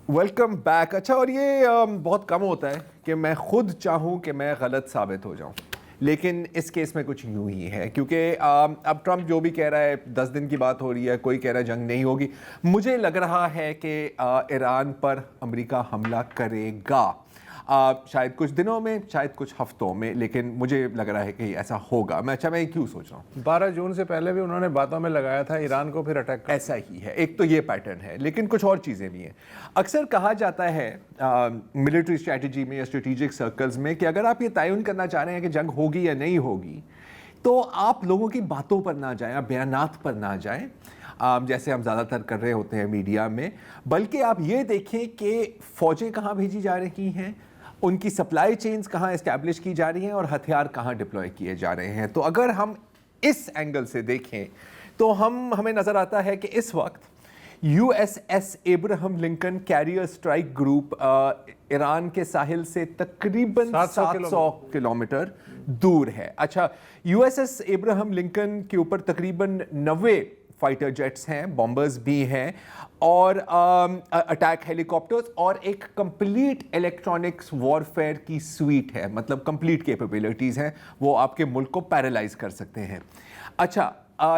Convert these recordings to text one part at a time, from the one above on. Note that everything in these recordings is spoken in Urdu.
Welcome back. اچھا, اور یہ بہت کم ہوتا ہے کہ میں خود چاہوں کہ میں غلط ثابت ہو جاؤں, لیکن اس کیس میں کچھ یوں ہی ہے, کیونکہ اب ٹرمپ جو بھی کہہ رہا ہے 10 دن کی بات ہو رہی ہے, کوئی کہہ رہا ہے جنگ نہیں ہوگی. مجھے لگ رہا ہے کہ ایران پر امریکہ حملہ کرے گا, شاید کچھ دنوں میں, شاید کچھ ہفتوں میں, لیکن مجھے لگ رہا ہے کہ ایسا ہوگا. میں کیوں سوچ رہا ہوں 12 جون سے پہلے بھی انہوں نے باتوں میں لگایا تھا ایران کو, پھر اٹیک ایسا ہی ہے. ایک تو یہ پیٹرن ہے, لیکن کچھ اور چیزیں بھی ہیں. اکثر کہا جاتا ہے ملٹری اسٹریٹجی میں یا اسٹریٹجک سرکلز میں کہ اگر آپ یہ تعین کرنا چاہ رہے ہیں کہ جنگ ہوگی یا نہیں ہوگی, تو آپ لوگوں کی باتوں پر نہ جائیں, آپ بیانات پر نہ جائیں جیسے ہم زیادہ تر کر رہے ہوتے ہیں میڈیا میں, بلکہ آپ یہ دیکھیں کہ فوجیں کہاں بھیجی جا رہی ہیں, ان کی سپلائی چینز کہاں اسٹیبلش کی جا رہی ہیں, اور ہتھیار کہاں ڈپلوائے کیے جا رہے ہیں. تو اگر ہم اس اینگل سے دیکھیں تو ہمیں نظر آتا ہے کہ اس وقت U S S Abraham Lincoln carrier strike group Iran کے ساحل سے تقریباً 700 کلومیٹر دور ہے. اچھا, U S S Abraham Lincoln کے اوپر تقریباً 90 فائٹر جیٹس ہیں, بامبرز بھی ہیں, اور اٹیک ہیلی کاپٹرز, اور ایک کمپلیٹ الیکٹرانکس وارفیئر کی سویٹ ہے, مطلب کمپلیٹ کیپیبلٹیز ہیں, وہ آپ کے ملک کو پیرالائز کر سکتے ہیں. اچھا,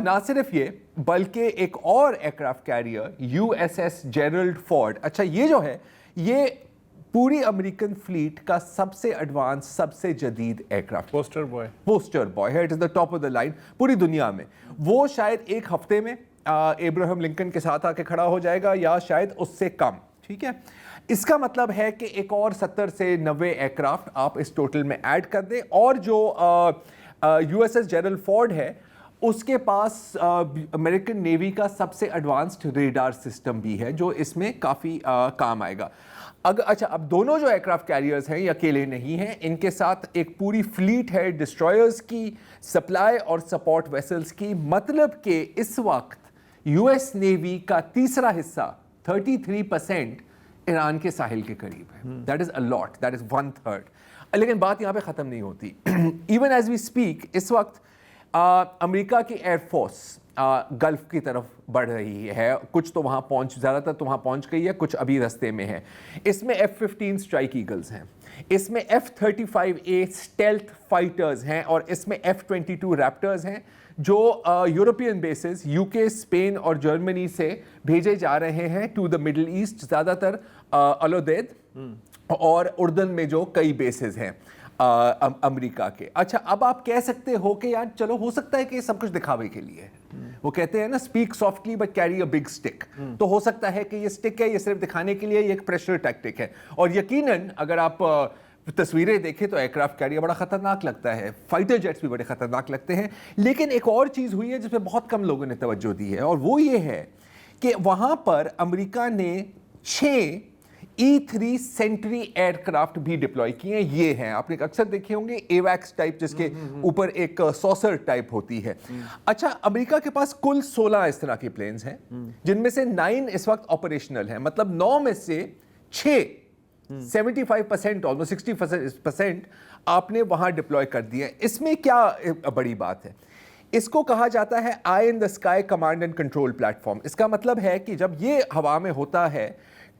نہ صرف یہ بلکہ ایک اور aircraft carrier U S S Gerald Ford, اچھا یہ جو ہے یہ پوری امریکن فلیٹ کا سب سے ایڈوانس, سب سے جدید ایئرکرافٹ, پوسٹر بوائے ہے, it is the top of the line پوری دنیا میں. وہ شاید ایک ہفتے میں ابراہم لنکن کے ساتھ آ کے کھڑا ہو جائے گا, یا شاید اس سے کم. ٹھیک ہے, اس کا مطلب ہے کہ ایک اور 70 سے 90 ایئرکرافٹ آپ اس ٹوٹل میں ایڈ کر دیں. اور جو U S S Gerald Ford ہے اس کے پاس امریکن نیوی کا سب سے ایڈوانسڈ ریڈار سسٹم بھی ہے, جو اس میں کافی کام آئے گا. اچھا, اب دونوں جو ایئرکرافٹ کیریئرز ہیں یہ اکیلے نہیں ہیں, ان کے ساتھ ایک پوری فلیٹ ہے ڈسٹرائرز کی, سپلائی اور سپورٹ ویسلز کی. مطلب کہ اس وقت یو ایس نیوی کا تیسرا حصہ 33% ایران کے ساحل کے قریب ہے. That is a lot, that is 1/3. لیکن بات یہاں پہ ختم نہیں ہوتی. ایون ایز وی اسپیک اس وقت امریکہ کی ایئر فورس گلف کی طرف بڑھ رہی ہے. کچھ تو وہاں زیادہ تر تو وہاں پہنچ گئی ہے, کچھ ابھی رستے میں ہے. اس میں F-15 اسٹرائک ایگلز ہیں, اس میں F-35A اسٹیلتھ فائٹرز ہیں, اور اس میں F-22 ریپٹرز ہیں, جو یورپین بیسز یو کے, اسپین اور جرمنی سے بھیجے جا رہے ہیں ٹو دا مڈل ایسٹ, زیادہ تر الودید اور اردن میں جو کئی بیسز ہیں امریکہ کے. اچھا, اب آپ کہہ سکتے ہو کہ یار چلو ہو سکتا ہے کہ یہ سب کچھ دکھاوے کے لیے ہے. وہ کہتے ہیں نا speak softly but carry a big stick, تو ہو سکتا ہے کہ یہ اسٹک ہے, یہ صرف دکھانے کے لیے, یہ ایک پریشر ٹیکٹک ہے. اور یقیناً اگر آپ تصویریں دیکھیں تو ایئرکرافٹ کیریئر بڑا خطرناک لگتا ہے, فائٹر جیٹس بھی بڑے خطرناک لگتے ہیں. لیکن ایک اور چیز ہوئی ہے جس پہ بہت کم لوگوں نے توجہ دی ہے, اور وہ یہ ہے کہ وہاں پر امریکہ نے 6 E-3 سینٹری ایئر کرافٹ بھی ڈپلوائے کیے ہیں. یہ ہیں, آپ نے اکثر دیکھے ہوں گے ایویکس ٹائپ, جس کے اوپر ایک سوسر ٹائپ ہوتی ہے. اچھا, امریکہ کے پاس کل 16 اس طرح کے پلینز ہیں, جن میں سے 9 اس وقت آپریشنل ہیں. مطلب 9 میں سے 6 75% almost 60% آپ نے وہاں ڈپلوائے کر دیا. اس میں کیا بڑی بات ہے, اس کو کہا جاتا ہے eye in the sky command and control platform. اس کا مطلب ہے کہ جب یہ ہوا میں ہوتا ہے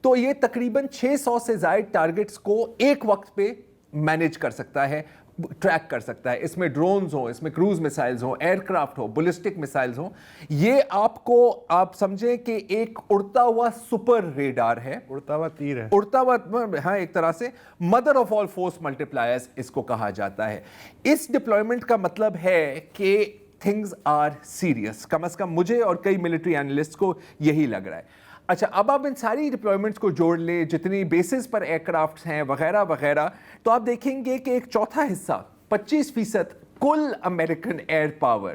تو یہ تقریباً 600 سے زائد ٹارگٹس کو ایک وقت پہ مینیج کر سکتا ہے, ٹریک کر سکتا ہے. اس میں ڈرونز ہوں, اس میں کروز میسائلز ہوں, ایئر کرافٹ ہو, بلسٹک میسائلز ہوں. یہ آپ سمجھیں کہ ایک اڑتا ہوا سپر ریڈار ہے, اڑتا ہوا تیر ہے, اڑتا ہوا, ہاں ایک طرح سے مدر آف آل فورس ملٹیپلائرز اس کو کہا جاتا ہے. اس ڈپلوائمنٹ کا مطلب ہے کہ تھنگز آر سیریس, کم از کم مجھے اور کئی ملٹری اینالسٹ کو یہی لگ رہا ہے. اچھا, اب آپ ان ساری ڈپلوائمنٹس کو جوڑ لیں, جتنی بیسز پر ایئر کرافٹس ہیں وغیرہ وغیرہ, تو آپ دیکھیں گے کہ ایک چوتھا حصہ 25% کل امریکن ایئر پاور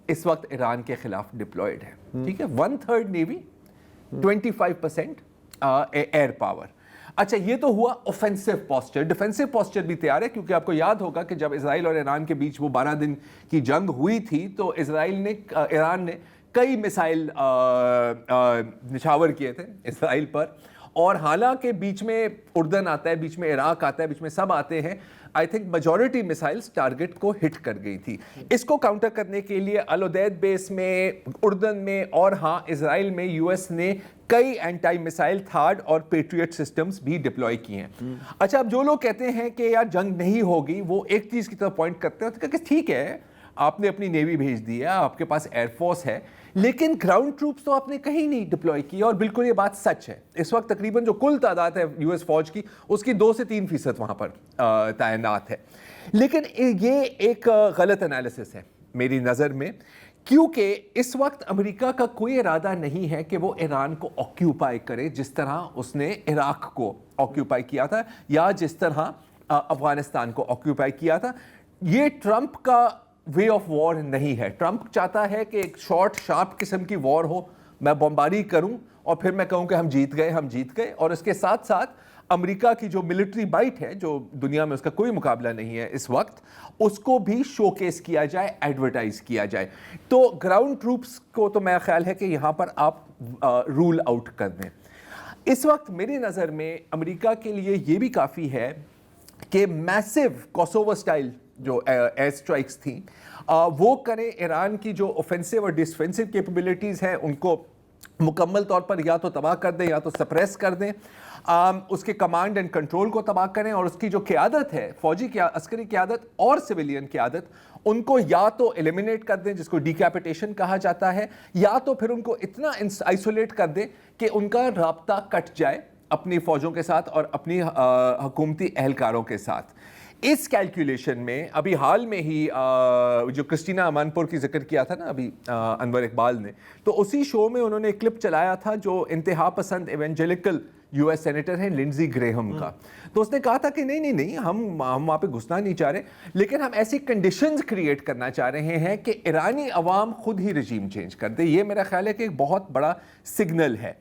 اس وقت ایران کے خلاف ڈپلوائڈ ہے. ٹھیک ہے, 1/3 نیوی, 25% ایئر پاور. اچھا, یہ تو ہوا اوفینسو پوسچر. ڈیفینسو پوسچر بھی تیار ہے, کیونکہ آپ کو یاد ہوگا کہ جب اسرائیل اور ایران کے بیچ وہ 12 دن کی جنگ ہوئی تھی تو ایران نے کئی میسائل نچھاور کیے تھے اسرائیل پر, اور حالانکہ بیچ میں اردن آتا ہے, بیچ میں عراق آتا ہے, بیچ میں سب آتے ہیں, آئی تھنک میجورٹی میسائلز ٹارگٹ کو ہٹ کر گئی تھی. اس کو کاؤنٹر کرنے کے لیے الودید بیس میں, اردن میں, اور ہاں اسرائیل میں یو ایس نے کئی اینٹائی میسائل تھارڈ اور پیٹریٹ سسٹمز بھی ڈپلوائے کیے ہیں. اچھا, اب جو لوگ کہتے ہیں کہ یار جنگ نہیں ہوگی, وہ ایک چیز کی طرف پوائنٹ کرتے ہیں کہ ٹھیک ہے آپ نے اپنی نیوی بھیج دی ہے, آپ کے پاس ایئر فورس ہے, لیکن گراؤنڈ ٹروپس تو آپ نے کہیں نہیں ڈپلوائے کی. اور بالکل یہ بات سچ ہے. اس وقت تقریباً جو کل تعداد ہے یو ایس فوج کی, اس کی 2 سے 3% وہاں پر تعینات ہے. لیکن یہ ایک غلط انالیسس ہے میری نظر میں, کیونکہ اس وقت امریکہ کا کوئی ارادہ نہیں ہے کہ وہ ایران کو آکیوپائی کرے جس طرح اس نے عراق کو آکیوپائی کیا تھا یا جس طرح افغانستان کو آکیوپائی کیا تھا. یہ ٹرمپ کا وے آف وار نہیں ہے. ٹرمپ چاہتا ہے کہ ایک شارٹ شارپ قسم کی وار ہو, میں بمباری کروں اور پھر میں کہوں کہ ہم جیت گئے, اور اس کے ساتھ ساتھ امریکہ کی جو ملٹری بائٹ ہے, جو دنیا میں اس کا کوئی مقابلہ نہیں ہے اس وقت, اس کو بھی شو کیس کیا جائے, ایڈورٹائز کیا جائے. تو گراؤنڈ ٹروپس کو تو میرا خیال ہے کہ یہاں پر آپ رول آؤٹ کر دیں. اس وقت میری نظر میں امریکہ کے لیے یہ بھی کافی ہے کہ میسو کوسوو اسٹائل جو ایئر اسٹرائکس تھیں وہ کریں, ایران کی جو اوفینسو اور ڈسفینسو کیپبلٹیز ہیں ان کو مکمل طور پر یا تو تباہ کر دیں یا تو سپریس کر دیں, اس کے کمانڈ اینڈ کنٹرول کو تباہ کریں, اور اس کی جو قیادت ہے, فوجی عسکری قیادت اور سویلین قیادت, ان کو یا تو ایلیمینیٹ کر دیں جس کو ڈیکیپیٹیشن کہا جاتا ہے, یا تو پھر ان کو اتنا آئسولیٹ کر دیں کہ ان کا رابطہ کٹ جائے اپنی فوجوں کے ساتھ اور اپنی حکومتی اہلکاروں کے ساتھ. اس کیلکولیشن میں ابھی حال میں ہی جو کرسٹینا امان پور کی ذکر کیا تھا نا ابھی انور اقبال نے, تو اسی شو میں انہوں نے ایک کلپ چلایا تھا جو انتہا پسند ایونجیلیکل یو ایس سینیٹر ہیں لنزی گریہم کا. تو اس نے کہا تھا کہ نہیں ہم وہاں پہ گھسنا نہیں چاہ رہے, لیکن ہم ایسی کنڈیشنز کریٹ کرنا چاہ رہے ہیں کہ ایرانی عوام خود ہی رجیم چینج کر دے. یہ میرا خیال ہے کہ ایک بہت بڑا سگنل ہے.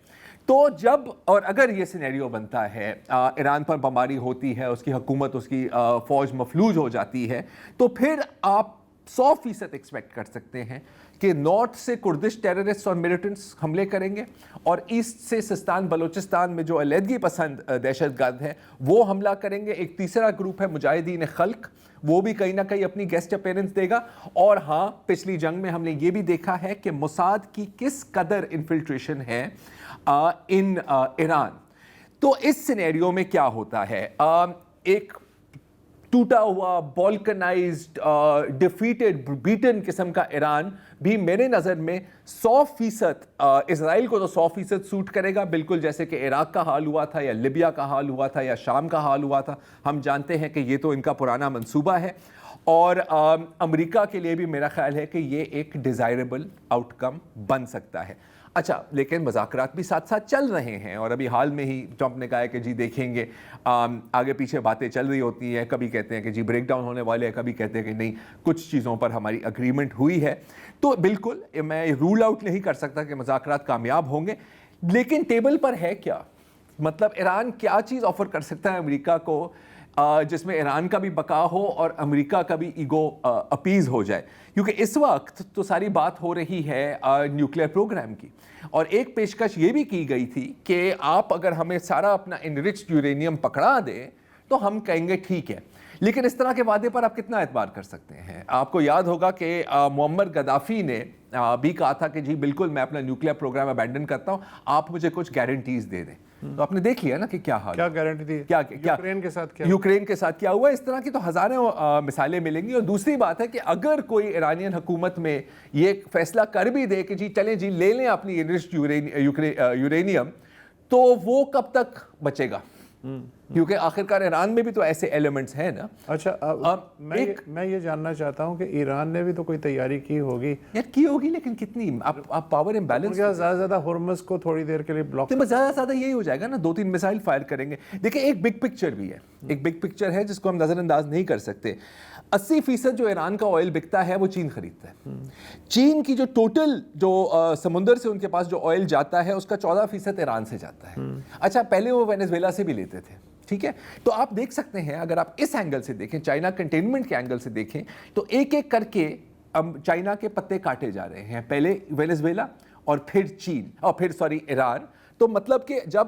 تو جب اور اگر یہ سینیریو بنتا ہے, ایران پر بمباری ہوتی ہے, اس کی حکومت, اس کی فوج مفلوج ہو جاتی ہے, تو پھر آپ 100% ایکسپیکٹ کر سکتے ہیں کہ نارتھ سے کردش ٹیررسٹ اور ملیٹنٹس حملے کریں گے, اور ایسٹ سے سستان بلوچستان میں جو علیحدگی پسند دہشت گرد ہیں وہ حملہ کریں گے. ایک تیسرا گروپ ہے مجاہدین خلق, وہ بھی کہیں نہ کہیں اپنی گیسٹ اپیرنس دے گا. اور ہاں, پچھلی جنگ میں ہم نے یہ بھی دیکھا ہے کہ موساد کی کس قدر انفلٹریشن ہے ان ایران. تو اس سینیریو میں کیا ہوتا ہے, ایک ٹوٹا ہوا, بالکنائزڈ, ڈیفیٹڈ, بیٹن قسم کا ایران بھی میرے نظر میں 100% اسرائیل کو تو 100% سوٹ کرے گا, بالکل جیسے کہ عراق کا حال ہوا تھا یا لیبیا کا حال ہوا تھا یا شام کا حال ہوا تھا. ہم جانتے ہیں کہ یہ تو ان کا پرانا منصوبہ ہے, اور امریکہ کے لیے بھی میرا خیال ہے کہ یہ ایک ڈیزائربل آؤٹ کم بن سکتا ہے. اچھا, لیکن مذاکرات بھی ساتھ ساتھ چل رہے ہیں, اور ابھی حال میں ہی ٹرمپ نے کہا ہے کہ جی دیکھیں گے, آگے پیچھے باتیں چل رہی ہوتی ہیں, کبھی کہتے ہیں کہ جی بریک ڈاؤن ہونے والے ہیں, کبھی کہتے ہیں کہ نہیں کچھ چیزوں پر ہماری اگریمنٹ ہوئی ہے. تو بالکل میں رول آؤٹ نہیں کر سکتا کہ مذاکرات کامیاب ہوں گے, لیکن ٹیبل پر ہے کیا, مطلب ایران کیا چیز آفر کر سکتا ہے امریکہ کو جس میں ایران کا بھی بقا ہو اور امریکہ کا بھی ایگو اپیز ہو جائے. کیونکہ اس وقت تو ساری بات ہو رہی ہے نیوکلیئر پروگرام کی, اور ایک پیشکش یہ بھی کی گئی تھی کہ آپ اگر ہمیں سارا اپنا انرچڈ یورینیم پکڑا دیں تو ہم کہیں گے ٹھیک ہے. لیکن اس طرح کے وعدے پر آپ کتنا اعتبار کر سکتے ہیں؟ آپ کو یاد ہوگا کہ معمر گدافی نے بھی کہا تھا کہ جی بالکل میں اپنا نیوکلیئر پروگرام ابینڈن کرتا ہوں, آپ مجھے کچھ گارنٹیز دے دیں. تو آپ نے دیکھ لیا نا کہ کیا حال, کیا گارنٹی دی, یوکرین کے ساتھ کیا ہوا. اس طرح کی تو ہزاروں مثالیں ملیں گی. اور دوسری بات ہے کہ اگر کوئی ایرانین حکومت میں یہ فیصلہ کر بھی دے کہ جی چلیں جی لے لیں اپنی انرچڈ یورینیم, تو وہ کب تک بچے گا؟ کیونکہ آخرکار ایران میں بھی تو ایسے ایلیمنٹس ہیں نا. اچھا, میں یہ جاننا چاہتا ہوں کہ ایران نے بھی تو کوئی تیاری کی ہوگی. یار کی ہوگی, لیکن کتنی؟ آپ پاور امبیلنس زیادہ زیادہ ہرمز کو تھوڑی دیر کے لیے بلاک, زیادہ زیادہ یہی ہو جائے گا نا, 2-3 میسائل فائر کریں گے. دیکھیں ایک بگ پکچر بھی ہے, ایک بگ پکچر ہے جس کو ہم نظر انداز نہیں کر سکتے. 80% جو ایران کا آئل بکتا ہے وہ چین خریدتا ہے. چین کی جو ٹوٹل جو سمندر سے ان کے پاس جو آئل جاتا ہے اس کا 14% ایران سے جاتا ہے. اچھا, پہلے وہ وینیزویلا سے بھی لیتے تھے, ٹھیک ہے. تو آپ دیکھ سکتے ہیں اگر آپ اس اینگل سے دیکھیں, چائنا کنٹینمنٹ کے اینگل سے دیکھیں, تو ایک ایک کر کے چائنا کے پتے کاٹے جا رہے ہیں, پہلے وینیزویلا اور پھر چین اور پھر ایران. تو مطلب کہ جب